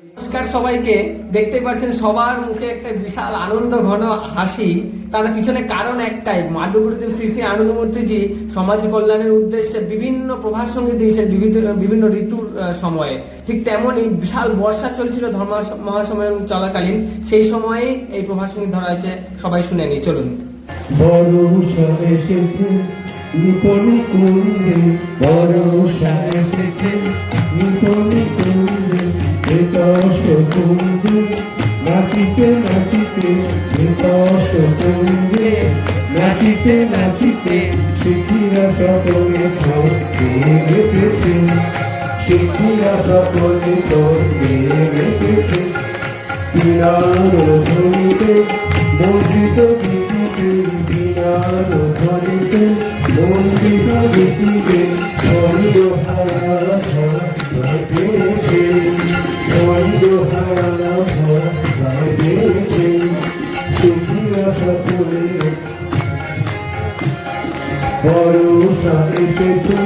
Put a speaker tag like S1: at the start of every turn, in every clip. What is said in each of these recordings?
S1: নমস্কার সবাইকে। দেখতে পাচ্ছেন সবার মুখে একটা বিশাল আনন্দ ঘন হাসি। তার পিছনে কারণ একটাই, মাধবগুরুদেব শ্রী শ্রী আনন্দমূর্তিজি সমাজ কল্যাণের উদ্দেশ্যে বিভিন্ন প্রভাত সঙ্গীত দিয়েছেন বিভিন্ন ঋতুর সময়ে। ঠিক তেমনই বিশাল বর্ষা চলছিল ধর্ম মহাসম্মেলন চলাকালীন, সেই সময়ে এই প্রভাত সঙ্গীত ধরা হয়েছে। সবাই শুনে নি, চলুন।
S2: বর্ষা এসেছে নিপনি কুঞ্জে, বর্ষা এসেছে নিপনি কুঞ্জে, বেতস কুঞ্জে নাচিতে নাচিতে, বেতস কুঞ্জে নাচিতে নাচিতে, শিখিরা সকলে ধরতে রেখেছে, শিখিরা সকলে ধরতে রেখেছে। বিরার ধ্বনিতে মন্ডিত গীতিতে, বিরার ধ্বনিতে মন্ডিত গীতিতে, ছন্দ হারা ধরা পেয়েছে, ছন্দ হারা ধরা পেয়েছে। শিখিরা সকলে বর্ষা এসেছে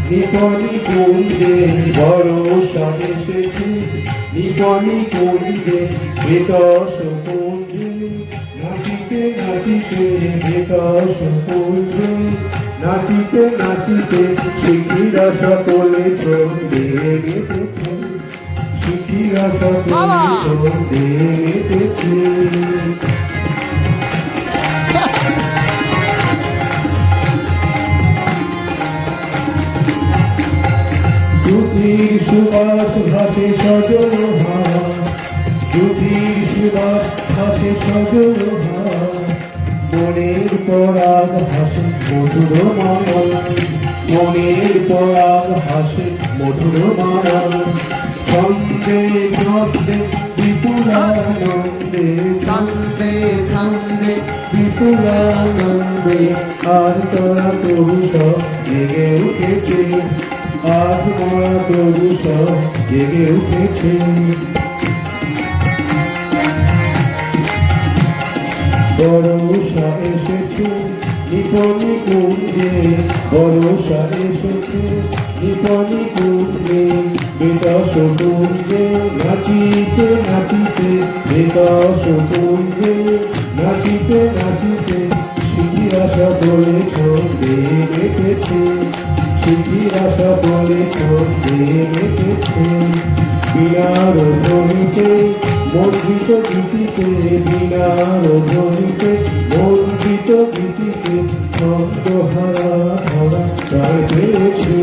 S2: নিপনি কুঞ্জে, বর্ষা এসেছে নিপনি কুঞ্জে, বেতস কুঞ্জে নাচিতে নাচিতে, বেতস কুঞ্জে নাচিতে নাচিতে, শিখিরা সকলে ছন্দে মেতেছে, শিখিরা সকলে ছন্দে মেতেছে। জ্যোতির সুবাস ভাসে সজল হাওয়া, জ্যোতির সুবাস ভাসে সজল হাওয়া, মনের পরাগ হাসে মধুর মালা, মনের পরাগ হাসে মধুর মালা। ছন্দে ছন্দে বিপুলানন্দে, ছন্দে ছন্দে বিপুলানন্দে, আর তোরা তরু সব জেগে উঠেছে, আজ মোরা তরু সব জেগে উঠেছে। বর্ষা এসেছে নিপনি কুঞ্জে, বর্ষা এসেছে নিপনি কুঞ্জে, বেতস কুঞ্জে নাচিতে নাচিতে, বেতস কুঞ্জে নাচিতে নাচিতে, শিখিরা সকলে ছন্দে মেতেছে, শিখিরা সকলে ছন্দে মেতেছে। বিনার ধ্বনিতে মন্ডিত গীতিতে, বিনার ধ্বনিতে মন্ডিত গীতিতে, ছন্দ হারা ধরা তার পেয়েছে,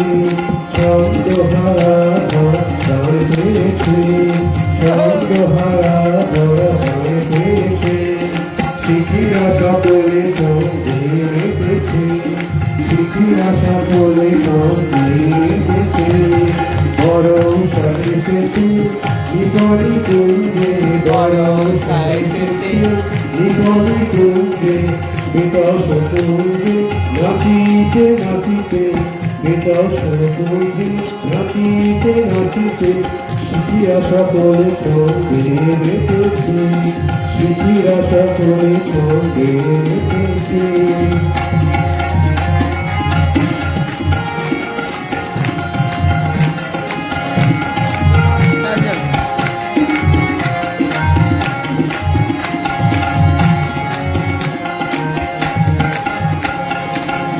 S2: ছন্দ হারা ধরা তার পেয়েছে, ছন্দ হারা ধরা তার পেয়েছে। শিখিরা সকলে ছন্দে মেতেছে, শিখিরা সকলে ছন্দে মেতেছে। বর্ষা এসেছে নিপনি কুঞ্জে, বর্ষা এসেছে নিপনি কুঞ্জে, বেতস কুঞ্জে নাচিতে নাচিতে, বেতস কুঞ্জে নাচিতে নাচিতে, শিখিরা সকলে ছন্দে মেতেছে, শিখিরা সকলে ছন্দে মেতেছে।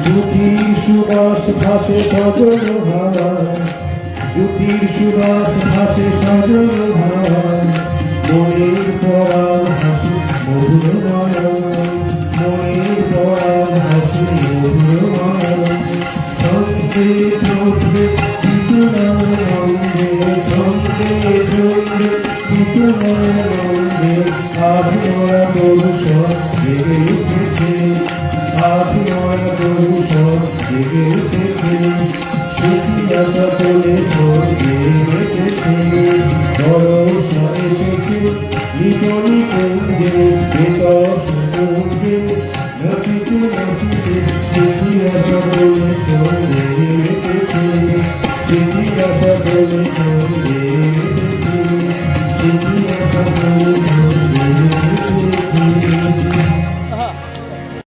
S2: জ্যোতির সুবাস ভাসে সজল হাওয়া, জ্যোতির সুবাস ভাসে সজল হাওয়া,